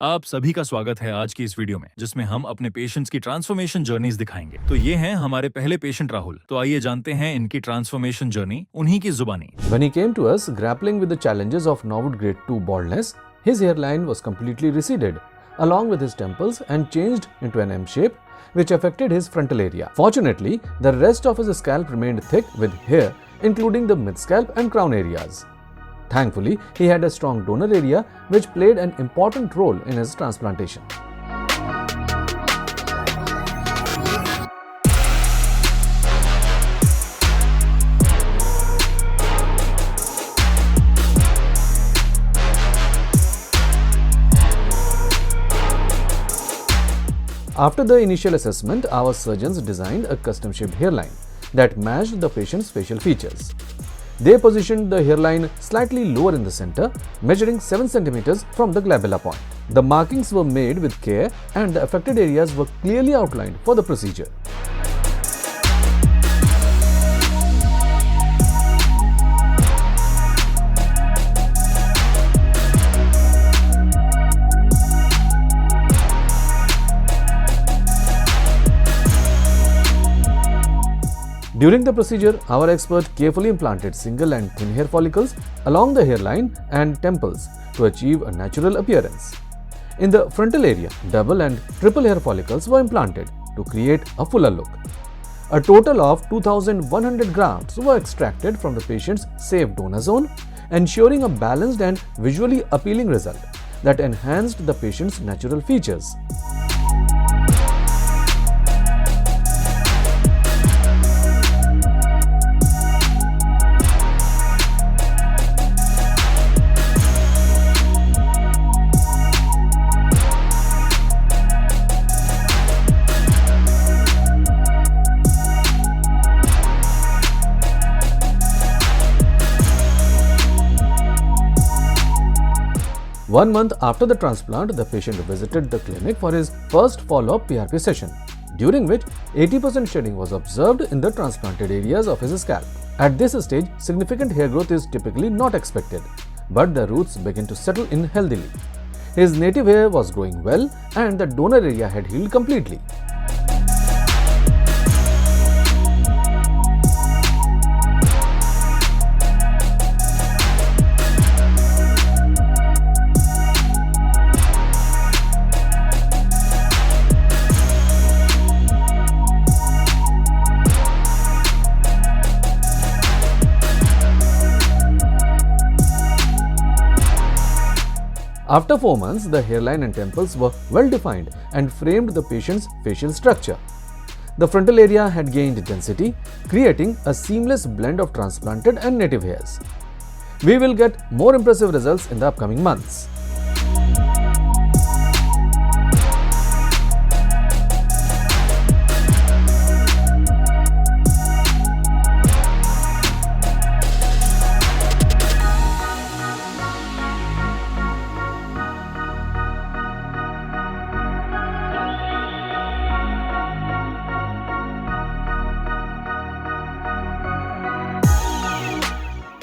आप सभी का स्वागत है आज की इस वीडियो में, जिसमें हम अपने पेशेंट्स की ट्रांसफॉर्मेशन जर्नीज दिखाएंगे। तो ये हैं हमारे पहले पेशेंट राहुल। तो आइए जानते हैं इनकी ट्रांसफॉर्मेशन जर्नी उन्हीं की जुबानी। When he came to us grappling with the challenges of Norwood grade 2 baldness, his hairline was completely receded, along with his temples, and changed into an M shape, which affected his frontal area. Fortunately, the rest of his scalp remained thick with hair, including the mid-scalp and crown areas. Thankfully, he had a strong donor area, which played an important role in his transplantation. After the initial assessment, our surgeons designed a custom-shaped hairline that matched the patient's facial features. They positioned the hairline slightly lower in the center, measuring 7 cm from the glabella point. The markings were made with care and the affected areas were clearly outlined for the procedure. During the procedure, our expert carefully implanted single and thin hair follicles along the hairline and temples to achieve a natural appearance. In the frontal area, double and triple hair follicles were implanted to create a fuller look. A total of 2,100 grafts were extracted from the patient's safe donor zone, ensuring a balanced and visually appealing result that enhanced the patient's natural features. One month after the transplant, the patient visited the clinic for his first follow-up PRP session, during which 80% shedding was observed in the transplanted areas of his scalp. At this stage, significant hair growth is typically not expected, but the roots begin to settle in healthily. His native hair was growing well and the donor area had healed completely. After 4 months, the hairline and temples were well defined and framed the patient's facial structure. The frontal area had gained density, creating a seamless blend of transplanted and native hairs. We will get more impressive results in the upcoming months.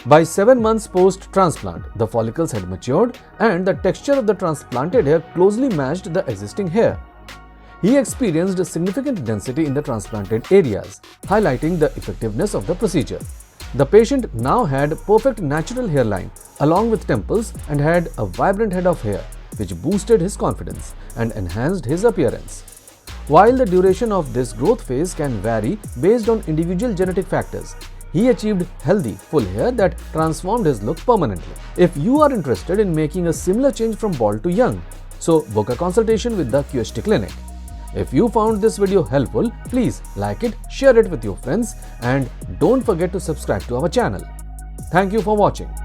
By 7 months post-transplant, the follicles had matured and the texture of the transplanted hair closely matched the existing hair. He experienced significant density in the transplanted areas, highlighting the effectiveness of the procedure. The patient now had perfect natural hairline along with temples and had a vibrant head of hair, which boosted his confidence and enhanced his appearance. While the duration of this growth phase can vary based on individual genetic factors, he achieved healthy, full hair that transformed his look permanently. If you are interested in making a similar change from bald to young, so book a consultation with the QHT Clinic. If you found this video helpful, please like it, share it with your friends, and don't forget to subscribe to our channel. Thank you for watching.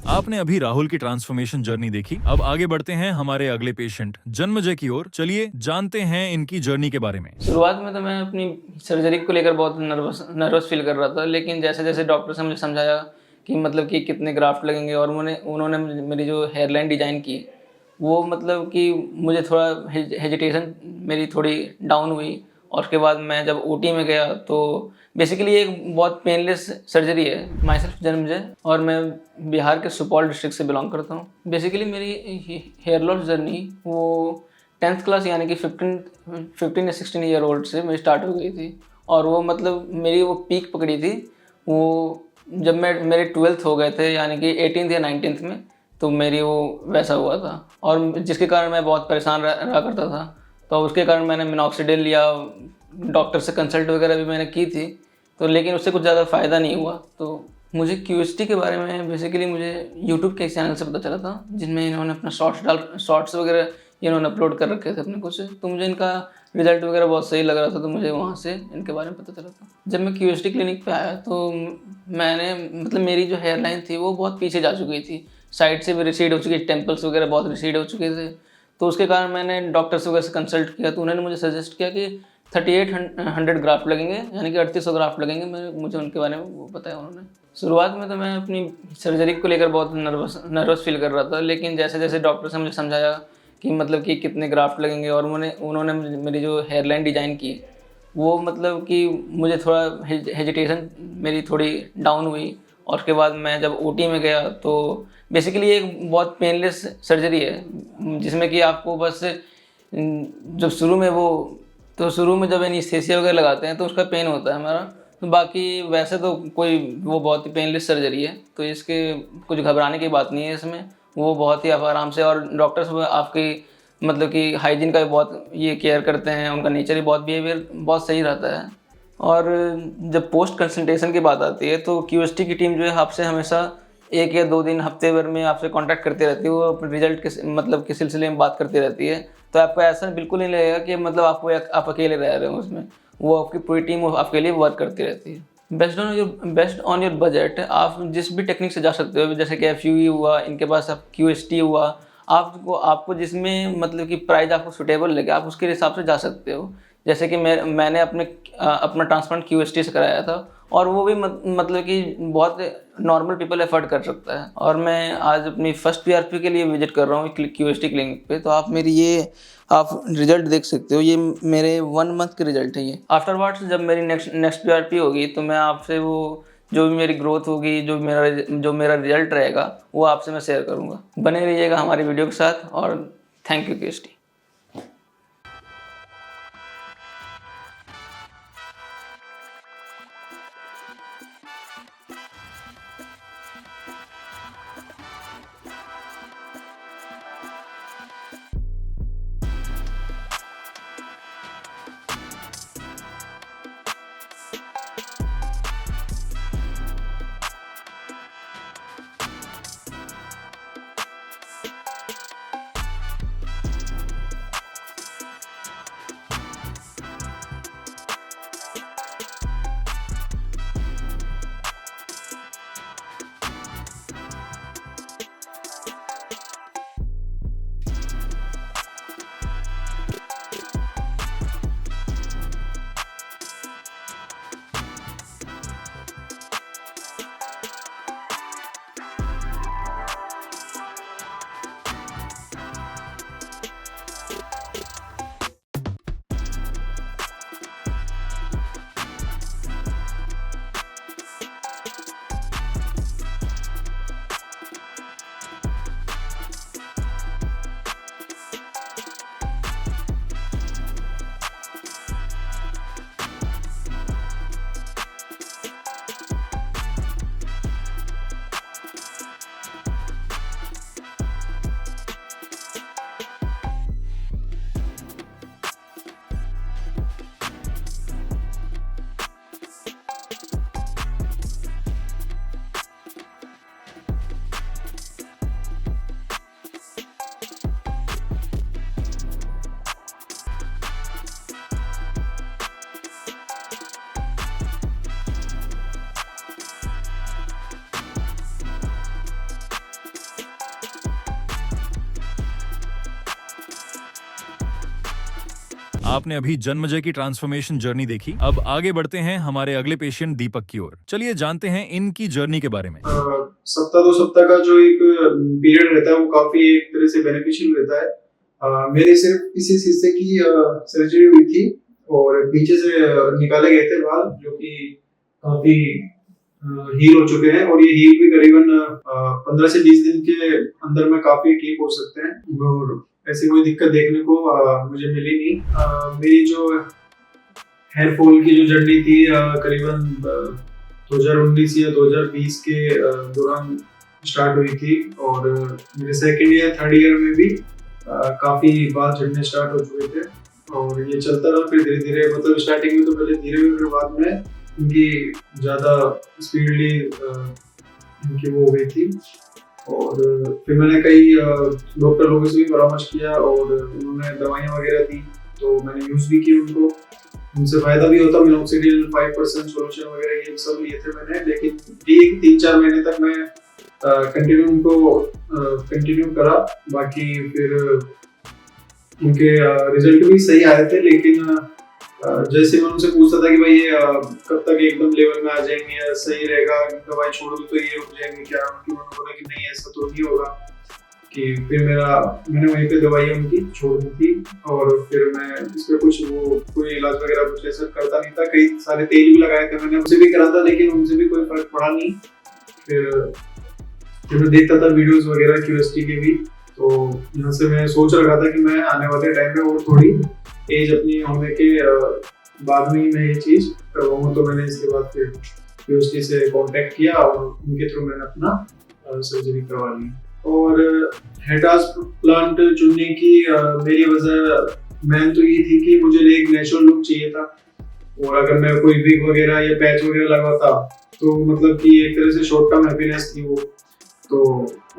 आपने अभी राहुल की transformation journey देखी। अब आगे बढ़ते हैं हमारे अगले पेशेंट जन्मजय की ओर। चलिए जानते हैं इनकी जर्नी के बारे में। शुरुआत में तो मैं अपनी सर्जरी को लेकर बहुत नर्वस फील कर रहा था, लेकिन जैसे जैसे डॉक्टर से मुझे समझाया कि मतलब कि कितने ग्राफ्ट लगेंगे और उन्होंने मेरी जो हेयरलाइन डिज़ाइन की, वो मतलब कि मुझे थोड़ा हेजिटेशन मेरी थोड़ी डाउन हुई और उसके बाद मैं जब ओटी में गया तो बेसिकली एक बहुत पेनलेस सर्जरी है। माई सेल्फ जन्मजय और मैं बिहार के सुपौल डिस्ट्रिक्ट से बिलोंग करता हूँ। बेसिकली मेरी हेयर लॉस जर्नी वो 10th क्लास यानी कि 15 या 16 ईयर ओल्ड से मेरी स्टार्ट हो गई थी और वो मतलब मेरी वो पीक पकड़ी थी वो जब मेरे 12th हो गए थे यानी कि 18th या 19th में, तो मेरी वो वैसा हुआ था और जिसके कारण मैं बहुत परेशान रहा करता था। तो उसके कारण मैंने मिनॉक्सिडिल या डॉक्टर से कंसल्ट वगैरह भी मैंने की थी, तो लेकिन उससे कुछ ज़्यादा फ़ायदा नहीं हुआ। तो मुझे क्यूएसटी के बारे में बेसिकली मुझे यूट्यूब के एक चैनल से पता चला था जिनमें इन्होंने अपना शॉर्ट्स वगैरह इन्होंने अपलोड कर रखे थे अपने कुछ से, तो मुझे इनका रिजल्ट वगैरह बहुत सही लग रहा था, तो मुझे वहाँ से इनके बारे में पता चला था। जब मैं क्यूएसटी क्लिनिक पे आया तो मैंने मतलब मेरी जो हेयर लाइन थी वो बहुत पीछे जा चुकी थी, साइड से भी रिसीड हो चुकी थी, टेम्पल्स वगैरह बहुत रिसीड हो चुके थे। तो उसके कारण मैंने डॉक्टर्स वगैरह से कंसल्ट किया तो उन्होंने मुझे सजेस्ट किया कि 3800 ग्राफ्ट लगेंगे यानी कि 3800 ग्राफ्ट लगेंगे। मुझे उनके बारे में वो बताया उन्होंने। शुरुआत में तो मैं अपनी सर्जरी को लेकर बहुत नर्वस फील कर रहा था, लेकिन जैसे जैसे डॉक्टर से मुझे समझाया कि मतलब कि कितने ग्राफ्ट लगेंगे और उन्होंने मेरी जो हेयरलाइन डिज़ाइन की वो मतलब कि मुझे थोड़ा हेजिटेशन मेरी थोड़ी डाउन हुई और उसके बाद मैं जब ओटी में गया तो बेसिकली एक बहुत पेनलेस सर्जरी है जिसमें कि आपको बस जब शुरू में जब एनेस्थीसिया वगैरह लगाते हैं तो उसका पेन होता है हमारा, तो बाकी वैसे तो कोई वो बहुत ही पेनलेस सर्जरी है, तो इसके कुछ घबराने की बात नहीं है इसमें। वो बहुत ही आप आराम से और डॉक्टर्स आपकी मतलब कि हाइजीन का भी बहुत ये केयर करते हैं, उनका नेचर ही बहुत बिहेवियर बहुत सही रहता है। और जब पोस्ट कंसल्टेशन की बात आती है तो क्यूएसटी की टीम जो है आपसे हमेशा 1 या 2 दिन हफ्ते भर में आपसे कांटेक्ट करती रहती है, वो अपने रिजल्ट के सिलसिले में बात करती रहती है। तो आपको ऐसा बिल्कुल नहीं लगेगा कि मतलब आप अकेले रह रहे हो उसमें, वो आपकी पूरी टीम आपके लिए वर्क करती रहती है। बेस्ड ऑन योर बजट आप जिस भी टेक्निक से जा सकते हो, जैसे कि एफयूई हुआ, इनके पास आप क्यूएसटी हुआ, आपको जिसमें मतलब कि प्राइस आपको सुटेबल लगे आप उसके हिसाब से जा सकते हो। जैसे कि मैंने अपना ट्रांसप्लांट क्यूएसटी से कराया था और वो भी मतलब कि बहुत नॉर्मल पीपल एफर्ट कर सकता है। और मैं आज अपनी फर्स्ट पीआरपी के लिए विजिट कर रहा हूँ क्यूएसटी क्लिनिक पे, तो आप रिजल्ट देख सकते हो। ये मेरे 1 मंथ के रिजल्ट है ये। आफ्टरवर्ड्स जब मेरी नेक्स्ट पीआरपी होगी तो मैं आपसे वो जो भी मेरी ग्रोथ होगी, जो मेरा रिजल्ट रहेगा वो आपसे मैं शेयर करूँगा। बने रहिएगा हमारी वीडियो के साथ और थैंक यू क्यूएसटी। आपने अभी जन्मजय की ट्रांसफॉर्मेशन जर्नी देखी। अब आगे बढ़ते हैं हमारे अगले पेशेंट दीपक की ओर। चलिए जानते हैं इनकी जर्नी के बारे में। सप्ताह 2 सप्ताह का जो एक पीरियड रहता है वो काफी एक तरह से बेनिफिशियल रहता है। मेरे सिर्फ इसी हिस्से की सर्जरी हुई थी और पीछे से निकाले गए थे बाल, जो कि काफी हील हो चुके हैं और ये हील भी करीबन 15 से 20 दिन के अंदर में काफी ठीक हो सकते हैं और ऐसी कोई दिक्कत देखने को मुझे मिली नहीं। मेरी जो हेयर फॉल की जो जर्नी थी करीबन 2019 या 2020 के दौरान स्टार्ट हुई थी और मेरे सेकेंड ईयर थर्ड ईयर में भी काफी बाल झड़ने स्टार्ट हो चुके थे और ये चलता रहा। फिर धीरे धीरे मतलब स्टार्टिंग में तो पहले धीरे फिर बाद में इनकी ज़्यादा स्पीडली इनकी वो हो गई थी और फिर मैंने कई डॉक्टर लोगों से भी परामर्श किया और उन्होंने दवाइयाँ वगैरह दी तो मैंने यूज़ भी की उनको, उनसे फायदा भी होता। मिनोक्सिडिल 5% सोल्यूशन वगैरह ये सब लिए थे मैंने, लेकिन ठीक 3-4 महीने तक मैं कंटिन्यू करा। बाकी फिर उनके रिजल्ट भी सही आए थे, लेकिन जैसे मैं उनसे पूछता था कि भाई ये कब तक एकदम लेवल में आ जाएंगे या सही रहेगा, दवाई छोड़ दूं तो ये रुक जाएंगे क्या, उन्होंने बोला कि नहीं ऐसा तो नहीं होगा। कि फिर मैंने वहीं पे दवाई उनकी छोड़ दी थी और फिर मैं इस पर कोई इलाज वगैरह कुछ ऐसा करता नहीं था। कई सारे तेल भी लगाए थे मैंने, उनसे भी करा था, लेकिन उनसे भी कोई फर्क पड़ा नहीं। फिर मैं देखता था वीडियोस वगैरह क्यूएसटी के भी, तो यहाँ से मैं सोच रखा था कि मैं आने वाले टाइम में और थोड़ी एज अपनी होने के बाद में ही मैं ये चीज़ करवाऊँ। तो मैंने इसके बाद फिर क्यूएसटी से कांटेक्ट किया और उनके थ्रू मैंने अपना सर्जरी करवा ली। और हेयर ट्रांसप्लांट चुनने की मेरी वजह मेन तो ये थी कि मुझे एक नेचुरल लुक चाहिए था और अगर मैं कोई विग वगैरह या पैच वगैरह लगाता तो मतलब कि एक तरह से शॉर्ट टर्म हैप्पीनेस थी वो, तो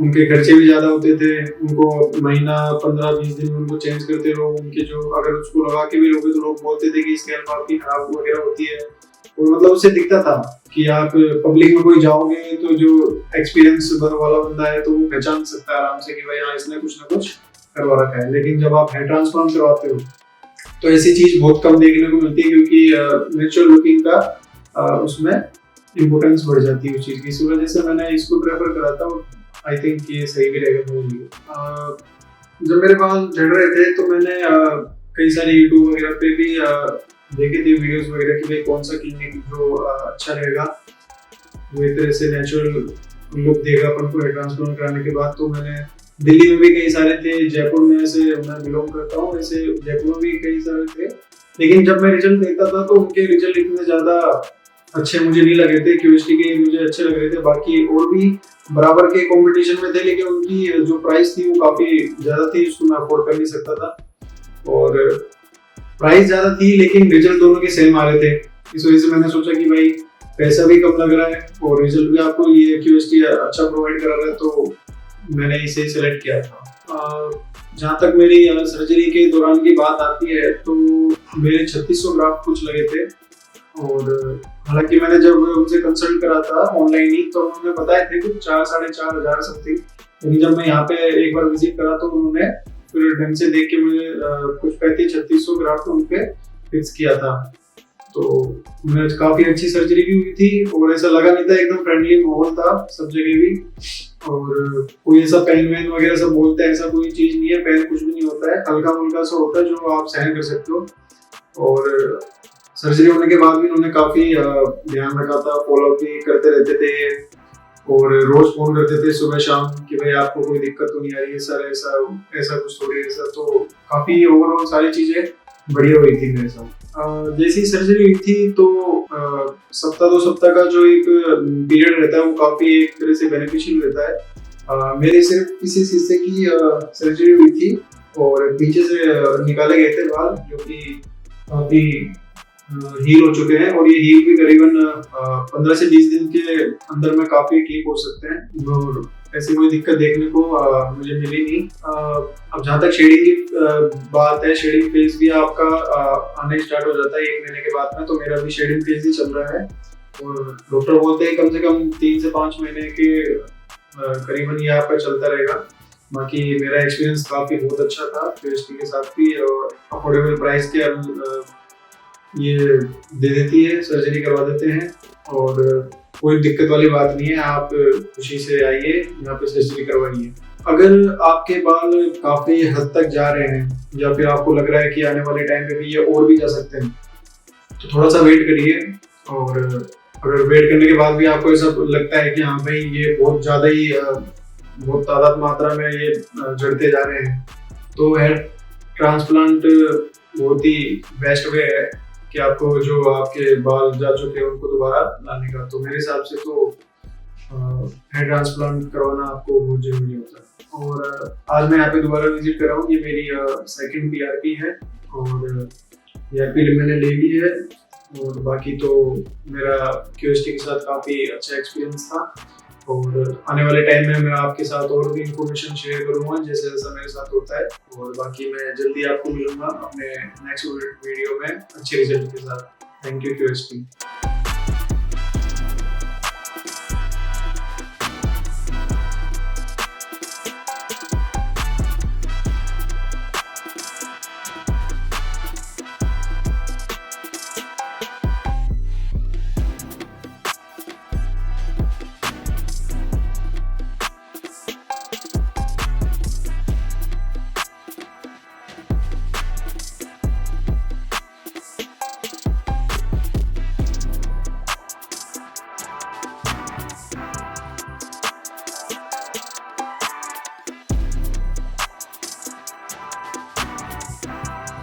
उनके खर्चे भी ज़्यादा होते थे। उनको महीना 15-20 दिन उनको चेंज करते रहो, उनके जो अगर उसको लगा के भी लोगे तो लोग बोलते थे कि स्कैल्प आपकी खराब वगैरह होती है और मतलब उससे दिखता था कि आप पब्लिक में कोई जाओगे तो जो एक्सपीरियंस वाला बंदा है तो वो पहचान सकता है आराम से कि भाई हाँ इसने कुछ ना कुछ करवा रखा है। लेकिन जब आप हेयर ट्रांसप्लांट करवाते हो तो ऐसी चीज बहुत कम देखने को मिलती है, क्योंकि नेचुरल लुकिंग का उसमें इम्पोर्टेंस बढ़ जाती है उस चीज की। इसी वजह से मैंने इसको प्रेफर करा था और आई थिंक ये सही भी रहेगा मेरे लिए। जब मेरे बाल झड़ रहे थे तो मैंने कई सारे यूट्यूब वगैरह पे भी देखे थे वीडियोस वगैरह कि भाई कौन सा क्लिनिक जो अच्छा रहेगा, वो एक तरह से नेचुरल लुक देगा अपन को हेयर ट्रांसप्लांट कराने के बाद। तो मैंने दिल्ली में भी कई सारे थे, जयपुर में से मैं बिलोंग करता हूँ, वैसे जयपुर में भी कई सारे थे। लेकिन जब मैं रिजल्ट देखता था तो उनके रिजल्ट इतने ज़्यादा अच्छे मुझे नहीं लगे थे, क्यूएसटी के मुझे अच्छे लग रहे थे। बाकी और भी बराबर के कंपटीशन में थे, लेकिन उनकी जो प्राइस थी वो काफ़ी ज़्यादा थी, उसको मैं अफोर्ड कर नहीं सकता था। और प्राइस ज़्यादा थी लेकिन रिजल्ट दोनों के सेम आ रहे थे। इस वजह से मैंने सोचा कि भाई पैसा भी कम लग रहा है और रिजल्ट भी आपको ये क्यूएसटी अच्छा प्रोवाइड करा रहा है, तो मैंने इसे सेलेक्ट किया था। जहाँ तक मेरी सर्जरी के दौरान की बात आती है तो मेरे 3600 ग्राफ्ट कुछ लगे थे और हालांकि मैंने जब उनसे कंसल्ट करा था ऑनलाइन ही तो उन्होंने बताए थे कुछ 4-4.5 हज़ार समथिंग। लेकिन जब मैं यहाँ पे एक बार विजिट करा तो उन्होंने फिर ढंग से देख के मुझे कुछ 3500-3600 ग्राफ्ट उन पे फिक्स किया था। तो उन्हें काफ़ी अच्छी सर्जरी भी हुई थी और ऐसा लगा नहीं था, एकदम फ्रेंडली माहौल था सब जगह भी। और कोई ऐसा पेन वेन वगैरह सब बोलते हैं, ऐसा कोई चीज़ नहीं है, पेन कुछ भी नहीं होता है, हल्का फुल्का सा होता है जो आप सहन कर सकते हो। और सर्जरी होने के बाद भी उन्होंने काफ़ी ध्यान रखा था, फॉलो भी करते रहते थे और रोज फोन करते थे सुबह शाम कि भाई आपको कोई दिक्कत तो नहीं आ रही है सर, ऐसा कुछ थोड़ी ऐसा। तो काफ़ी ओवरऑल सारी चीज़ें बढ़िया हुई थी मेरे साथ। जैसी सर्जरी हुई थी तो सप्ताह 2 सप्ताह का जो एक पीरियड रहता है वो काफ़ी एक तरह से बेनिफिशियल रहता है। मेरे सिर्फ इसी हिस्से की सर्जरी हुई थी और पीछे से निकाले गए थे बाल, जो कि काफ़ी हील हो चुके हैं और ये हील भी करीबन 15 से 20 दिन के अंदर में काफ़ी ठीक हो सकते हैं और ऐसी कोई दिक्कत देखने को मुझे मिली नहीं। अब जहाँ तक शेडिंग की बात है, शेडिंग फेज भी आपका आने स्टार्ट हो जाता है 1 महीने के बाद में, तो मेरा भी शेडिंग फेज ही चल रहा है और डॉक्टर बोलते हैं कम से कम 3 से 5 महीने के करीबन ये आपका चलता रहेगा। बाकी मेरा एक्सपीरियंस काफ़ी बहुत अच्छा था क्यूएसटी के साथ भी और अफोर्डेबल प्राइस के ये दे देती है, सर्जरी करवा देते हैं और कोई दिक्कत वाली बात नहीं है, आप खुशी से आइए यहाँ पे सर्जरी करवाइए। अगर आपके बाल काफी हद तक जा रहे हैं या फिर आपको लग रहा है कि आने वाले टाइम पे भी ये और भी जा सकते हैं, तो थोड़ा सा वेट करिए। और अगर वेट करने के बाद भी आपको ऐसा लगता है कि हाँ भाई ये बहुत ज्यादा ही बहुत तादाद मात्रा में ये झड़ते जा रहे हैं, तो हेयर ट्रांसप्लांट बहुत ही बेस्ट वे है कि आपको जो आपके बाल जा चुके हैं उनको दोबारा लाने का। तो मेरे हिसाब से तो हेयर ट्रांसप्लांट करवाना आपको बहुत जरूरी होता है। और आज मैं यहाँ पे दोबारा विजिट कर रहा हूँ। ये मेरी सेकंड PRP है और PRP मैंने ले ली है। और बाकी तो मेरा QST के साथ काफ़ी अच्छा एक्सपीरियंस था और आने वाले टाइम में मैं आपके साथ और भी इंफॉर्मेशन शेयर करूँगा जैसे जैसा मेरे साथ होता है। और बाकी मैं जल्दी आपको मिलूंगा अपने नेक्स्ट वीडियो में अच्छे रिजल्ट के साथ। Thank you QST।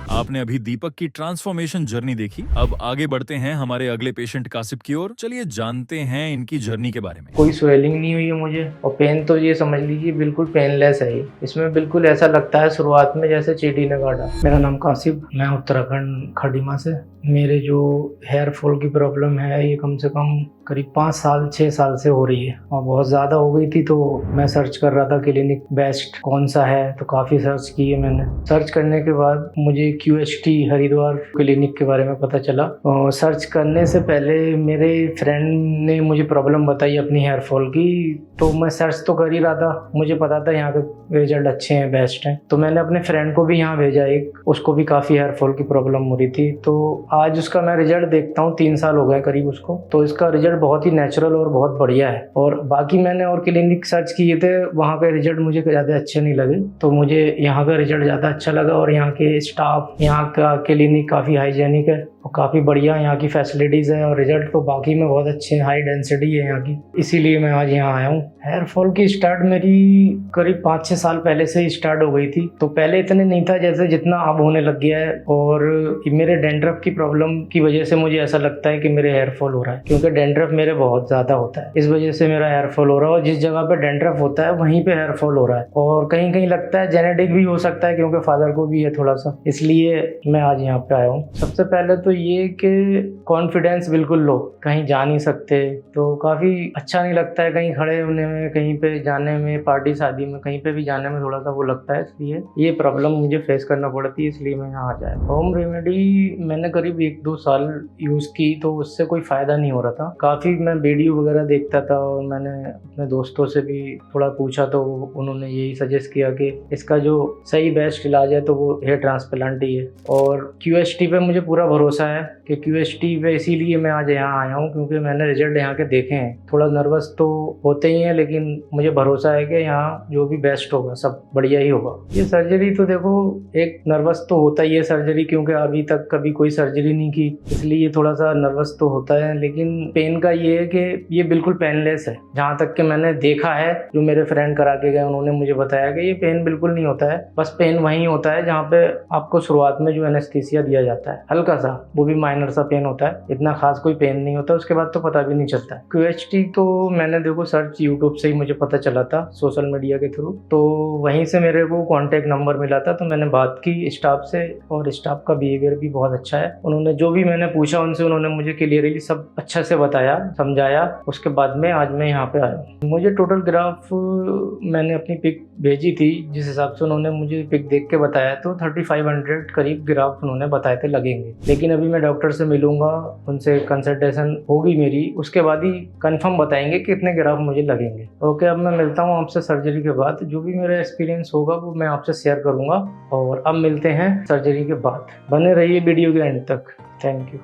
आपने अभी दीपक की ट्रांसफॉर्मेशन जर्नी देखी। अब आगे बढ़ते हैं हमारे अगले पेशेंट कासिफ की ओर। चलिए जानते हैं इनकी जर्नी के बारे में। कोई स्वेलिंग नहीं हुई है मुझे और पेन तो ये समझ लीजिए बिल्कुल पेनलेस है। इसमें बिल्कुल ऐसा लगता है शुरुआत में जैसे चींटी ने काटा। मेरा नाम कासिफ, मैं उत्तराखंड खड़ीमा से। मेरे जो हेयर फॉल की प्रॉब्लम है ये कम से कम करीब 5-6 साल से हो रही है और बहुत ज़्यादा हो गई थी। तो मैं सर्च कर रहा था क्लिनिक बेस्ट कौन सा है, तो काफ़ी सर्च किए मैंने। सर्च करने के बाद मुझे QST हरिद्वार क्लिनिक के बारे में पता चला। और सर्च करने से पहले मेरे फ्रेंड ने मुझे प्रॉब्लम बताई अपनी हेयर फॉल की, तो मैं सर्च तो कर ही रहा था। मुझे पता था यहाँ के रिजल्ट अच्छे हैं, बेस्ट हैं, तो मैंने अपने फ्रेंड को भी यहाँ भेजा एक, उसको भी काफ़ी हेयर फॉल की प्रॉब्लम हो रही थी। तो आज उसका मैं रिजल्ट देखता हूँ, 3 साल हो गए करीब उसको, तो इसका रिजल्ट बहुत ही नेचुरल और बहुत बढ़िया है। और बाकी मैंने और क्लिनिक सर्च किए थे, वहाँ पे रिजल्ट मुझे ज़्यादा अच्छे नहीं लगे, तो मुझे यहाँ का रिजल्ट ज़्यादा अच्छा लगा। और यहाँ के स्टाफ, यहाँ का क्लिनिक काफ़ी हाइजेनिक है और काफ़ी बढ़िया यहाँ की फैसिलिटीज़ है और रिजल्ट तो बाकी में बहुत अच्छे हैं, हाई डेंसिटी है यहाँ की, इसीलिए मैं आज यहाँ आया हूँ। हेयर फॉल की स्टार्ट मेरी करीब 5-6 साल पहले से ही स्टार्ट हो गई थी। तो पहले इतने नहीं था जैसे जितना अब होने लग गया है। और मेरे डैंड्रफ की प्रॉब्लम की वजह से मुझे ऐसा लगता है कि मेरे हेयर फॉल हो रहा है, क्योंकि डैंड्रफ मेरे बहुत ज़्यादा होता है, इस वजह से मेरा हेयर फॉल हो रहा है। और जिस जगह पे डैंड्रफ होता है वहीं पे हेयर फॉल हो रहा है। और कहीं कहीं लगता है जेनेटिक भी हो सकता है, क्योंकि फादर को भी है थोड़ा सा, इसलिए मैं आज यहाँ पे आया हूँ। सबसे पहले तो ये कि कॉन्फिडेंस बिल्कुल लो, कहीं जा नहीं सकते तो काफ़ी अच्छा नहीं लगता है कहीं खड़े होने में, कहीं पे जाने में, पार्टी शादी में, कहीं पे भी जाने में थोड़ा सा वो लगता है। इसलिए ये प्रॉब्लम मुझे फेस करना पड़ती है, इसलिए मैं यहाँ आ जाए। होम रेमेडी मैंने करीब 1-2 साल यूज़ की, तो उससे कोई फ़ायदा नहीं हो रहा था। काफ़ी मैं वीडियो वगैरह देखता था और मैंने अपने दोस्तों से भी थोड़ा पूछा, तो उन्होंने यही सजेस्ट किया कि इसका जो सही बेस्ट इलाज है तो वो हेयर ट्रांसप्लांट ही है। और QST पे मुझे पूरा भरोसा है कि QST पे, इसीलिए मैं आज यहाँ आया हूँ, क्योंकि मैंने रिजल्ट यहाँ के देखे हैं। थोड़ा नर्वस तो होते ही हैं, लेकिन मुझे भरोसा है कि यहाँ जो भी बेस्ट होगा सब बढ़िया ही होगा। ये सर्जरी तो देखो, एक नर्वस तो होता ही है सर्जरी, क्योंकि अभी तक कभी कोई सर्जरी नहीं की, इसलिए थोड़ा सा नर्वस तो होता है। लेकिन पेन का ये है कि ये बिल्कुल पेनलेस है। जहाँ तक कि मैंने देखा है, जो मेरे फ्रेंड करा के गए उन्होंने मुझे बताया कि ये पेन बिल्कुल नहीं होता है। बस पेन वहीं होता है जहाँ पे आपको शुरुआत में जो एनेस्थीसिया दिया जाता है, हल्का सा, वो भी माइनर सा पेन होता है, इतना खास कोई पेन नहीं होता। उसके बाद तो पता भी नहीं चलता है। QST तो मैंने देखो सर्च यूट्यूब से ही मुझे पता चला था, सोशल मीडिया के थ्रू, तो वहीं से मेरे को कॉन्टेक्ट नंबर मिला था। तो मैंने बात की स्टाफ से और स्टाफ का बिहेवियर भी बहुत अच्छा है। उन्होंने जो भी मैंने पूछा उनसे, उन्होंने मुझे क्लियरली सब अच्छा से बताया, समझाया। उसके बाद में आज मैं यहाँ पे आया। मुझे टोटल ग्राफ, मैंने अपनी पिक भेजी थी, जिस हिसाब से उन्होंने मुझे पिक देख के बताया, तो 3500 करीब ग्राफ उन्होंने बताए थे लगेंगे। लेकिन अभी मैं डॉक्टर से मिलूंगा, उनसे कंसल्टेशन होगी मेरी, उसके बाद ही कंफर्म बताएंगे कितने ग्राफ मुझे लगेंगे। ओके, अब मैं मिलता हूँ आपसे सर्जरी के बाद। जो भी मेरा एक्सपीरियंस होगा वो मैं आपसे शेयर करूँगा। और अब मिलते हैं सर्जरी के बाद। बने रहिए वीडियो के एंड तक। Thank you.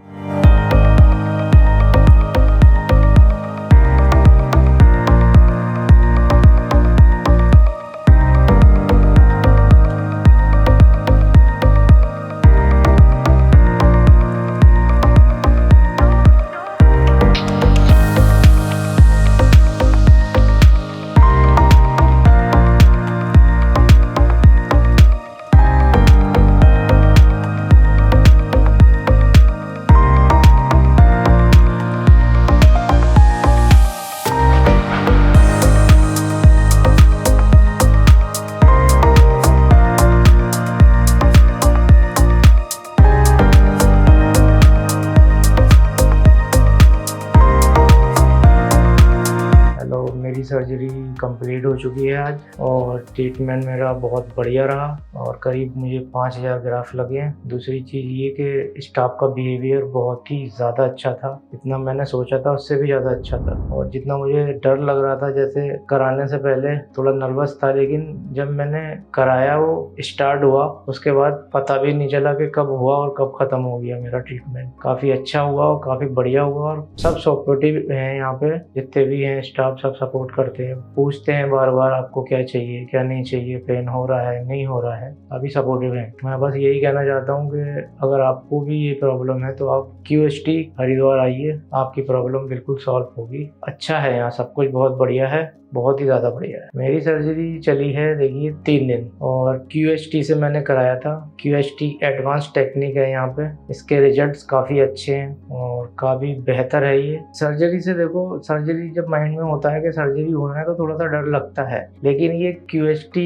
सर्जरी कंप्लीट हो चुकी है आज, और ट्रीटमेंट मेरा बहुत बढ़िया रहा और करीब मुझे 5000 ग्राफ लगे हैं। दूसरी चीज़ ये कि स्टाफ का बिहेवियर बहुत ही ज़्यादा अच्छा था, जितना मैंने सोचा था उससे भी ज़्यादा अच्छा था। और जितना मुझे डर लग रहा था, जैसे कराने से पहले थोड़ा नर्वस था, लेकिन जब मैंने कराया वो स्टार्ट हुआ उसके बाद पता भी नहीं चला कि कब हुआ और कब ख़त्म हो गया। मेरा ट्रीटमेंट काफ़ी अच्छा हुआ और काफ़ी बढ़िया हुआ, और सब सपोर्टिव हैं यहाँ पे, जितने भी हैं स्टाफ सब सपोर्ट करते हैं, पूछते हैं बार बार आपको क्या चाहिए क्या नहीं चाहिए, पेन हो रहा है नहीं हो रहा है, काफ़ी सपोर्टिव हैं। मैं बस यही कहना चाहता हूँ कि अगर आपको भी ये प्रॉब्लम है तो आप QST हरिद्वार आइए, आपकी प्रॉब्लम बिल्कुल सॉल्व होगी। अच्छा है यहाँ सब कुछ, बहुत बढ़िया है, बहुत ही ज़्यादा बढ़िया है। मेरी सर्जरी चली है देखिए 3 दिन, और QST से मैंने कराया था। QST एडवांस टेक्निक है यहाँ पे, इसके रिजल्ट्स काफ़ी अच्छे हैं और काफ़ी बेहतर है ये। सर्जरी से देखो, सर्जरी जब माइंड में होता है कि सर्जरी होना है तो थोड़ा सा डर लगता है, लेकिन ये QST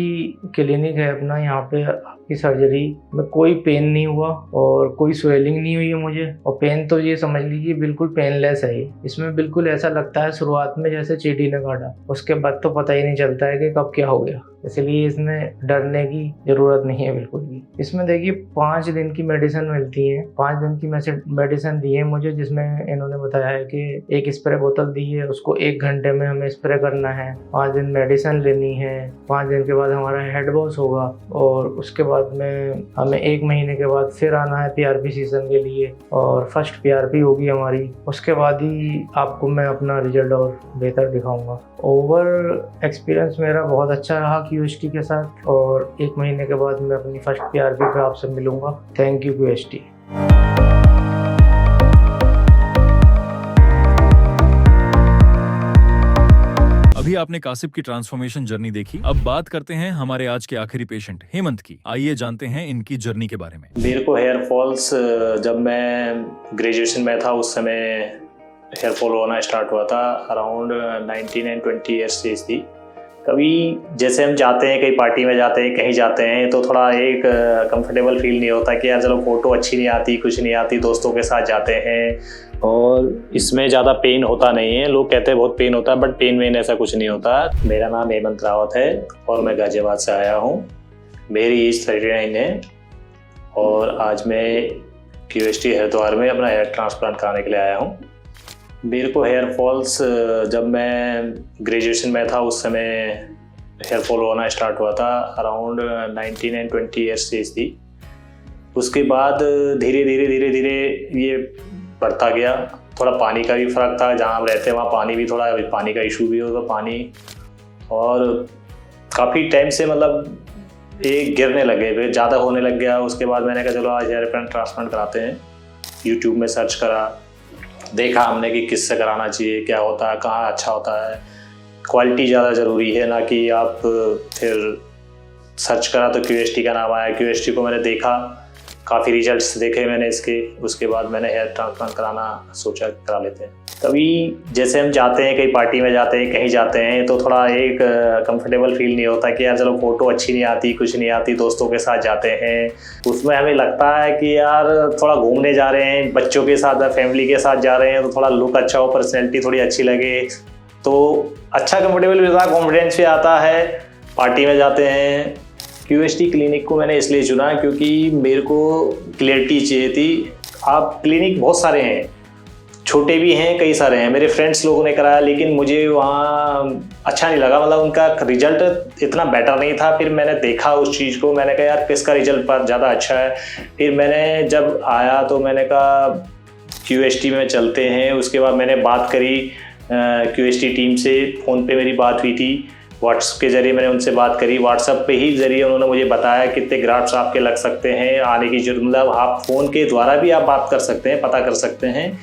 क्लिनिक है अपना, यहाँ पे आपकी सर्जरी में कोई पेन नहीं हुआ और कोई स्वेलिंग नहीं हुई है मुझे, और पेन तो ये समझ लीजिए बिल्कुल पेनलेस है। इसमें बिल्कुल ऐसा लगता है शुरुआत में जैसे चींटी ने काटा, उसके बाद तो पता ही नहीं चलता है कि कब क्या हो गया, इसलिए इसमें डरने की ज़रूरत नहीं है बिल्कुल भी। इसमें देखिए 5 दिन की मेडिसिन मिलती है, 5 दिन की मेडिसिन दी है मुझे, जिसमें इन्होंने बताया है कि एक स्प्रे बोतल दी है, उसको 1 घंटे में हमें स्प्रे करना है, 5 दिन मेडिसिन लेनी है, 5 दिन के बाद हमारा हेड वॉश होगा, और उसके बाद में हमें 1 महीने के बाद फिर आना है PRP सीजन के लिए, और फर्स्ट PRP होगी हमारी, उसके बाद ही आपको मैं अपना रिजल्ट और बेहतर दिखाऊंगा। ओवर एक्सपीरियंस मेरा बहुत अच्छा रहा QST के साथ, और 1 महीने के बाद मैं अपनी फर्स्ट PRP पे आपसे मिलूंगा। Thank you QST। अभी आपने कासिब की ट्रांसफॉर्मेशन जर्नी देखी। अब बात करते हैं हमारे आज के आखिरी पेशेंट हेमंत की। आइए जानते हैं इनकी जर्नी के बारे में। मेरे को हेयर फॉल्स जब मैं ग्रेजुएशन में था उस समय हेयर फॉल होना स्टार्ट हुआ था। अराउंड 19 and 20 ईयर्स एज थी। कभी जैसे हम जाते हैं, कहीं पार्टी में जाते हैं, कहीं जाते हैं, तो थोड़ा एक कंफर्टेबल फील नहीं होता कि यार चलो फ़ोटो अच्छी नहीं आती, कुछ नहीं आती, दोस्तों के साथ जाते हैं। और इसमें ज़्यादा पेन होता नहीं है, लोग कहते हैं बहुत पेन होता है, बट पेन वेन ऐसा कुछ नहीं होता। मेरा नाम हेमंत रावत है और मैं गाजियाबाद से आया हूँ। मेरी एज 39 है और आज मैं QST हरिद्वार में अपना हेयर ट्रांसप्लांट कराने के लिए आया हूँ। मेरे को हेयर फॉल्स जब मैं ग्रेजुएशन में था उस समय हेयर फॉल होना स्टार्ट हुआ था। अराउंड 19 and 20 ईयर्स एज थी। उसके बाद धीरे धीरे ये बढ़ता गया। थोड़ा पानी का भी फ़र्क था, जहाँ हम रहते हैं वहाँ पानी भी थोड़ा पानी का इशू भी होगा पानी, और काफ़ी टाइम से मतलब ये गिरने लगे, फिर ज़्यादा होने लग गया। उसके बाद मैंने कहा चलो आज हेयर ट्रांसप्लांट कराते हैं। यूट्यूब में सर्च करा, देखा हमने कि किससे कराना चाहिए, क्या होता है, कहाँ अच्छा होता है। क्वालिटी ज़्यादा ज़रूरी है ना कि आप फिर सर्च करा तो QST का नाम आया। QST को मैंने देखा, काफ़ी रिजल्ट्स देखे मैंने इसके। उसके बाद मैंने हेयर ट्रांसप्लांट कराना सोचा करा लेते हैं। कभी जैसे हम जाते हैं, कहीं पार्टी में जाते हैं, कहीं जाते हैं, तो थोड़ा एक कंफर्टेबल फील नहीं होता कि यार चलो फ़ोटो अच्छी नहीं आती, कुछ नहीं आती, दोस्तों के साथ जाते हैं। उसमें हमें लगता है कि यार थोड़ा घूमने जा रहे हैं, बच्चों के साथ, फैमिली के साथ जा रहे हैं, तो थोड़ा लुक अच्छा हो, पर्सनैलिटी थोड़ी अच्छी लगे, तो अच्छा कंफर्टेबल भी होता है, कॉन्फिडेंस भी आता है। पार्टी में जाते हैं। QST क्लिनिक को मैंने इसलिए चुना क्योंकि मेरे को क्लियरिटी चाहिए थी। आप क्लिनिक बहुत सारे हैं, छोटे भी हैं, कई सारे हैं। मेरे फ्रेंड्स लोगों ने कराया, लेकिन मुझे वहाँ अच्छा नहीं लगा, मतलब उनका रिजल्ट इतना बेटर नहीं था। फिर मैंने देखा उस चीज़ को, मैंने कहा यार किसका रिजल्ट पर ज़्यादा अच्छा है। फिर मैंने जब आया तो मैंने कहा QST में चलते हैं। उसके बाद मैंने बात करी QST टीम से, फ़ोन पे मेरी बात हुई थी, व्हाट्सएप के ज़रिए मैंने उनसे बात करी। व्हाट्सएप पे ही ज़रिए उन्होंने मुझे बताया कितने ग्राफ्ट्स आपके लग सकते हैं, आने की जरूरत, मतलब आप फ़ोन के द्वारा भी आप बात कर सकते हैं, पता कर सकते हैं।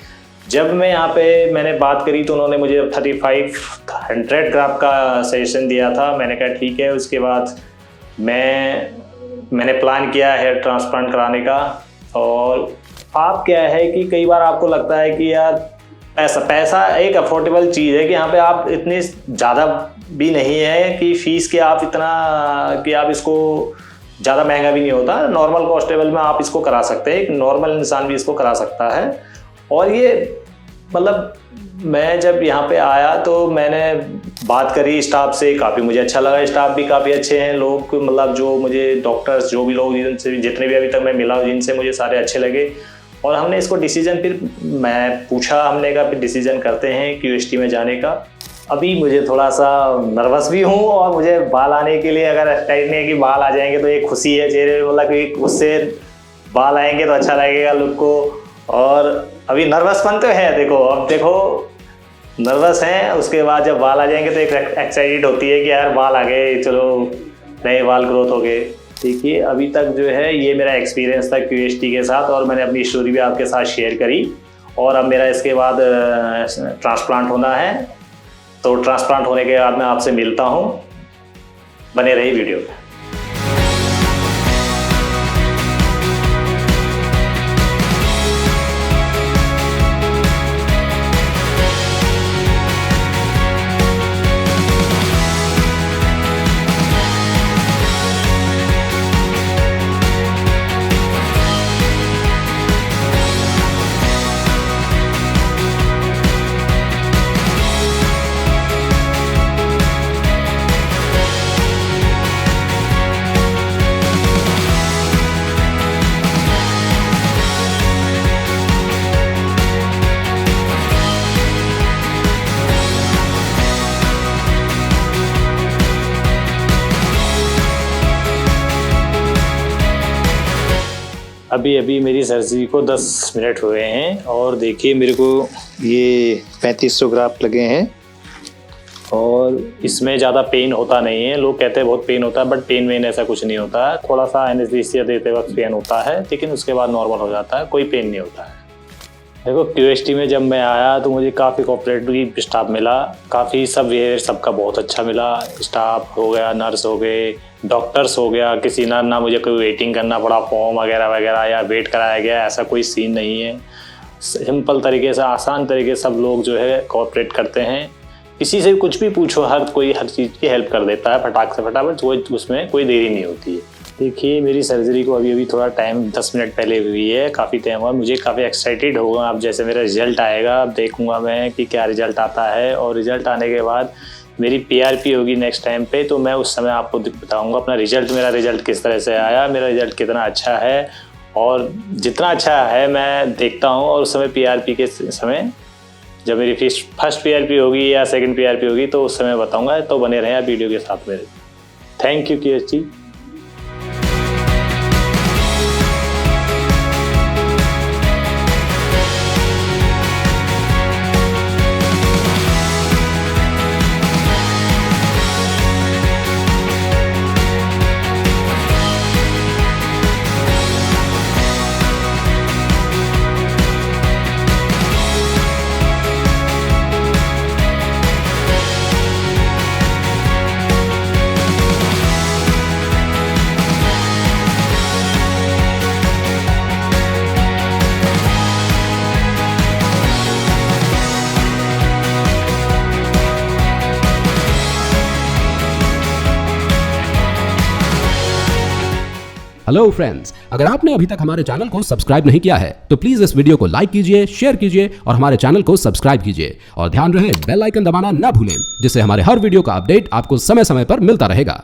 जब मैं यहाँ पे मैंने बात करी तो उन्होंने मुझे 3500 ग्राफ का सजेशन दिया था। मैंने कहा ठीक है। उसके बाद मैंने प्लान किया हेयर ट्रांसप्लांट कराने का। और आप क्या है कि कई बार आपको लगता है कि यार पैसा एक अफोर्डेबल चीज़ है कि यहाँ पे आप इतनी ज़्यादा भी नहीं है कि फ़ीस के आप इतना कि आप इसको ज़्यादा महंगा भी नहीं होता, नॉर्मल कॉस्ट लेवल में आप इसको करा सकते हैं। एक नॉर्मल इंसान भी इसको करा सकता है। और ये मतलब मैं जब यहाँ पे आया तो मैंने बात करी स्टाफ से, काफ़ी मुझे अच्छा लगा। स्टाफ भी काफ़ी अच्छे हैं लोग, मतलब जो मुझे डॉक्टर्स जो भी लोग जिनसे जितने भी अभी तक मैं मिला जिनसे मुझे सारे अच्छे लगे। और हमने इसको डिसीजन फिर मैं पूछा, हमने कहा फिर डिसीजन करते हैं QST में जाने का। अभी मुझे थोड़ा सा नर्वस भी हूँ और मुझे बाल आने के लिए अगर टाइट नहीं है कि बाल आ जाएंगे तो एक खुशी है चेहरे में, मतलब कि उससे बाल आएंगे तो अच्छा लगेगा लुक को। और अभी नर्वसपन तो है, देखो अब देखो नर्वस हैं, उसके बाद जब बाल आ जाएंगे तो एक एक्साइटेड होती है कि यार बाल आ गए, चलो नए बाल ग्रोथ हो गए। देखिए अभी तक जो है ये मेरा एक्सपीरियंस था QST के साथ और मैंने अपनी स्टोरी भी आपके साथ शेयर करी। और अब मेरा इसके बाद ट्रांसप्लांट होना है, तो ट्रांसप्लांट होने के बाद मैं आपसे मिलता हूँ। बने रही वीडियो में। अभी अभी मेरी सर्जरी को 10 मिनट हुए हैं और देखिए मेरे को ये 3500 ग्राफ्ट लगे हैं और इसमें ज़्यादा पेन होता नहीं है। लोग कहते हैं बहुत पेन होता है, बट पेन वेन ऐसा कुछ नहीं होता है। थोड़ा सा एनेस्थीसिया देते वक्त पेन होता है, लेकिन उसके बाद नॉर्मल हो जाता है, कोई पेन नहीं होता है। देखो QST में जब मैं आया तो मुझे काफ़ी कोऑपरेटिव स्टाफ मिला, काफ़ी सब बिहेवियर सबका बहुत अच्छा मिला। स्टाफ हो गया, नर्स हो गए, डॉक्टर्स हो गया, किसी ना मुझे कोई वेटिंग करना पड़ा फॉर्म वगैरह वगैरह या वेट कराया गया, ऐसा कोई सीन नहीं है। सिंपल तरीके से, आसान तरीके से सब लोग जो है कोऑपरेट करते हैं। किसी से कुछ भी पूछो, हर चीज़ की हेल्प कर देता है फटाक से फटाफट, उसमें कोई देरी नहीं होती है। देखिए मेरी सर्जरी को अभी थोड़ा टाइम 10 मिनट पहले हुई है, काफ़ी टाइम हुआ। मुझे काफ़ी एक्साइटेड होगा अब जैसे मेरा रिजल्ट आएगा, अब देखूंगा मैं कि क्या रिजल्ट आता है। और रिजल्ट आने के बाद मेरी PRP होगी नेक्स्ट टाइम पे, तो मैं उस समय आपको बताऊंगा अपना रिजल्ट, मेरा रिजल्ट किस तरह से आया, मेरा रिजल्ट कितना अच्छा है। और जितना अच्छा है मैं देखता हूँ, और उस समय PRP के समय जब मेरी फर्स्ट PRP होगी या सेकंड PRP होगी तो उस समय बताऊंगा। तो बने रहें आप वीडियो के साथ मेरे। Thank you QST। Hello friends, अगर आपने अभी तक हमारे चैनल को सब्सक्राइब नहीं किया है तो प्लीज इस वीडियो को लाइक कीजिए, शेयर कीजिए और हमारे चैनल को सब्सक्राइब कीजिए। और ध्यान रहे बेल आइकन दबाना ना भूलें, जिससे हमारे हर वीडियो का अपडेट आपको समय समय पर मिलता रहेगा।